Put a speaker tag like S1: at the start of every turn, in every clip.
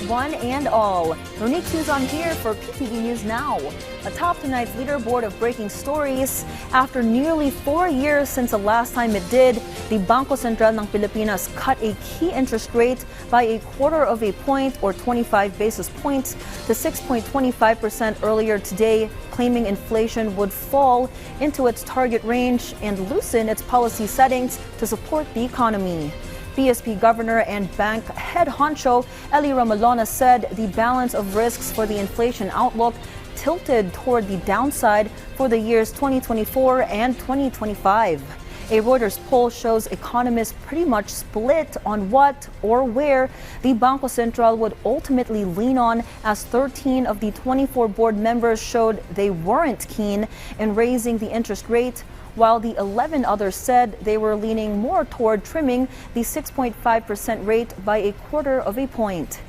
S1: one and all. Monique Tuzon here for PTV News Now. Atop tonight's leaderboard of breaking stories, after nearly 4 years since the last time it did, the Bangko Sentral ng Pilipinas cut a key interest rate by 1/4 of a point or 25 basis points to 6.25% earlier today, claiming inflation would fall into its target range and loosen its policy settings to support the economy. BSP Governor and bank head honcho Eli Ramalona said the balance of risks for the inflation outlook tilted toward the downside for the years 2024 and 2025. A Reuters poll shows economists pretty much split on what or where the Bangko Sentral would ultimately lean on, as 13 of the 24 board members showed they weren't keen in raising the interest rate, while the 11 others said they were leaning more toward trimming the 6.5% rate by 1/4 of a point.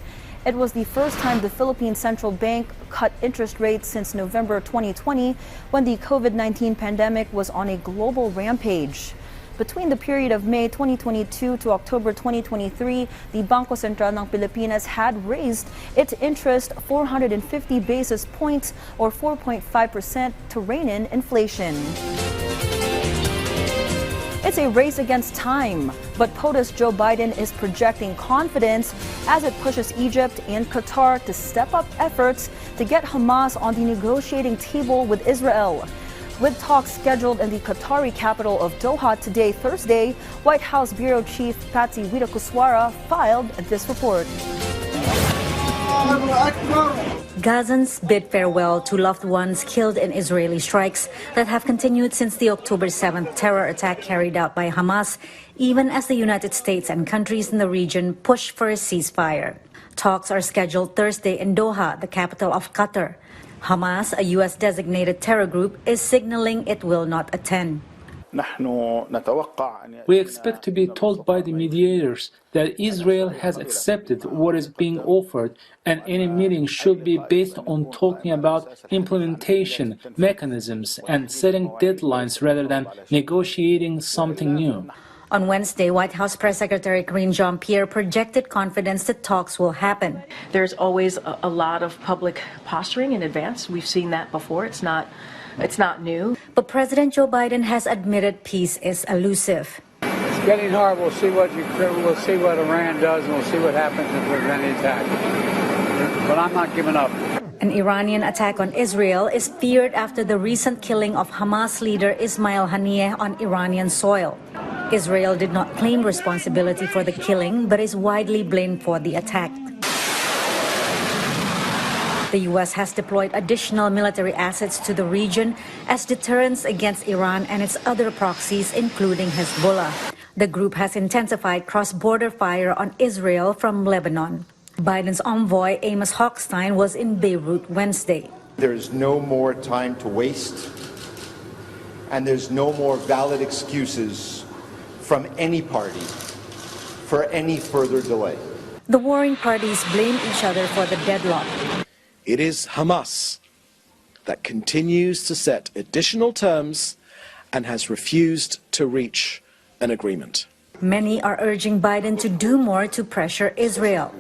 S1: It was the first time the Philippine Central Bank cut interest rates since November 2020, when the COVID-19 pandemic was on a global rampage. Between the period of May 2022 to October 2023, the Bangko Sentral ng Pilipinas had raised its interest 450 basis points or 4.5% to rein in inflation. It's a race against time, but POTUS Joe Biden is projecting confidence as it pushes Egypt and Qatar to step up efforts to get Hamas on the negotiating table with Israel. With talks scheduled in the Qatari capital of Doha today, Thursday, White House Bureau Chief Patsy Widakuswara filed this report.
S2: Gazans bid farewell to loved ones killed in Israeli strikes that have continued since the October 7th terror attack carried out by Hamas, even as the United States and countries in the region push for a ceasefire. Talks are scheduled Thursday in Doha, the capital of Qatar. Hamas, a U.S.-designated terror group, is signaling it will not attend.
S3: We expect to be told by the mediators that Israel has accepted what is being offered, and any meeting should be based on talking about implementation mechanisms and setting deadlines rather than negotiating something new.
S2: On Wednesday, White House Press Secretary Karine Jean-Pierre projected confidence that talks will happen.
S4: There's always a lot of public posturing in advance. We've seen that before. It's not new.
S2: But President Joe Biden has admitted peace is elusive.
S5: It's getting hard. We'll see what Iran does, and we'll see what happens if there's any attack. But I'm not giving up.
S2: An Iranian attack on Israel is feared after the recent killing of Hamas leader Ismail Haniyeh on Iranian soil. Israel did not claim responsibility for the killing, but is widely blamed for the attack. The U.S. has deployed additional military assets to the region as deterrence against Iran and its other proxies, including Hezbollah. The group has intensified cross-border fire on Israel from Lebanon. Biden's envoy, Amos Hochstein, was in Beirut Wednesday.
S6: There's no more time to waste, and there's no more valid excuses from any party for any further delay.
S2: The warring parties blame each other for the deadlock.
S7: It is Hamas that continues to set additional terms and has refused to reach an agreement.
S2: Many are urging Biden to do more to pressure Israel.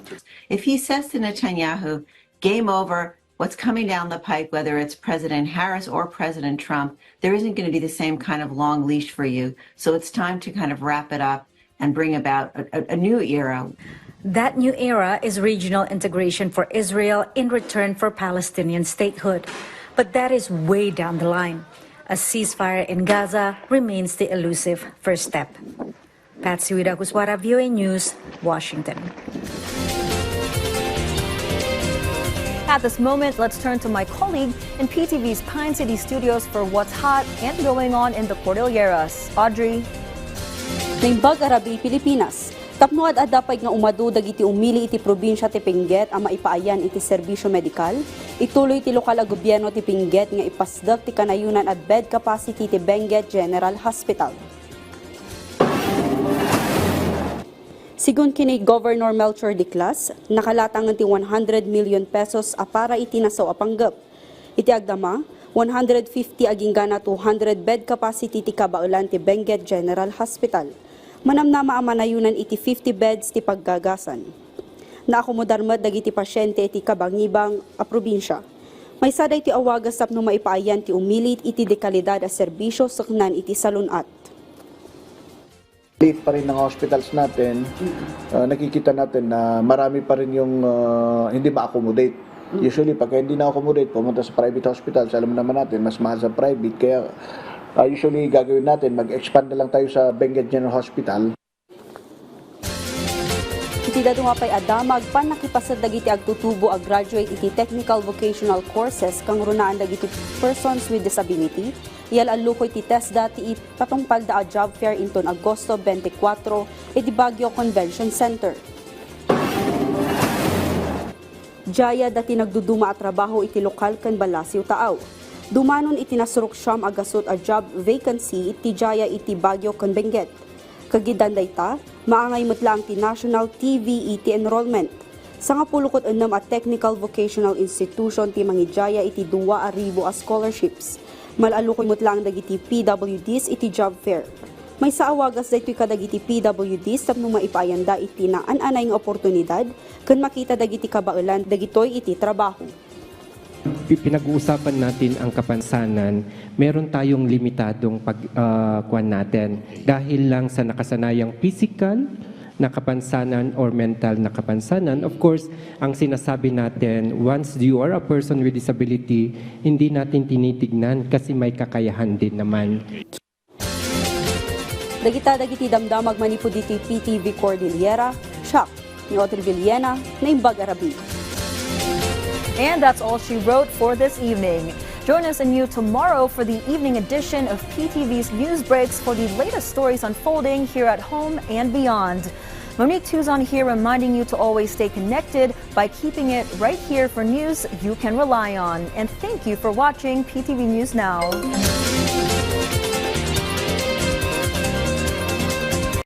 S8: If he says to Netanyahu, game over, what's coming down the pike, whether it's President Harris or President Trump, there isn't going to be the same kind of long leash for you. So it's time to kind of wrap it up and bring about a new era.
S2: That new era is regional integration for Israel in return for Palestinian statehood. But that is way down the line. A ceasefire in Gaza remains the elusive first step. Patsy Widakuswara, VOA News, Washington.
S1: At this moment, let's turn to my colleague in PTV's Pine City studios for what's hot and going on in the Cordilleras. Audrey.
S9: Naimbag Arabi, Pilipinas. Tapnoad adapay nga umadudag iti umili iti probinsya ti Benguet ang maipaayan iti serbisyo medikal. Ituloy ti lokal a gobyerno ti Benguet nga ipasdag ti kanayunan at bed capacity ti Benguet General Hospital. Sigun kini Governor Melchor Diclas, nakalatangan ti 100 million pesos para iti nasaw apanggap. Iti agdama, 150 aging gana 200 bed capacity ti kabaulan ti Benguet General Hospital. Manamnama ang manayunan iti 50 beds ti paggagasan. na akomodar med dagiti pasyente iti kabangibang a probinsya. May sada iti awagas tapno maipaayan ti umilit iti dekalidad a serbisyo saknan iti salunat.
S10: Late pa rin ng hospitals natin, nakikita natin na marami pa rin yung hindi ma-accommodate. Usually, pag hindi na-accommodate, pumunta sa private hospitals, alam naman natin, mas mahal sa private. Kaya usually, gagawin natin, mag-expand na lang tayo sa Benguet General Hospital.
S9: Iti dadungapay adamag pan nakipasad dagiti agtutubo a graduate iti technical vocational courses kang runaan dagiti persons with disability. Iyal alukoy ti TESDA ti patungpal da a job fair inton Agosto 24 iti Bagong Convention Center. Jaya dati nagduduma at trabaho iti lokal kan Balasiw Taaw. Dumanon iti nasurok siyam agasot a job vacancy iti Jaya iti Bagong kan Benguet. Kagidan dayta, maangay metlang ti National TV iti enrollment. Sa nga pulukot enam at technical vocational institution ti Mangijaya iti 2,000 a scholarships. Malalukoy metlang dagiti PWDs iti job fair. May sa awagas daytoy kadagiti PWDs tapno maipayanda iti na an-anay nga oportunidad ken makita dagiti kabailan dagitoy iti trabaho.
S11: Pinag-uusapan natin ang kapansanan, meron tayong limitadong pagkuhan natin dahil lang sa nakasanayang physical na kapansanan or mental na kapansanan. Of course, ang sinasabi natin, once you are a person with disability, hindi natin tinitignan kasi may kakayahan din naman.
S9: Dagiti damdamag manipud iti PTV Cordillera, Shock, ni Otel Villena, na Imbag Arabi.
S1: And that's all she wrote for this evening. Join us anew tomorrow for the evening edition of PTV's News Breaks for the latest stories unfolding here at home and beyond. Monique Tuzon here reminding you to always stay connected by keeping it right here for news you can rely on. And thank you for watching PTV News Now.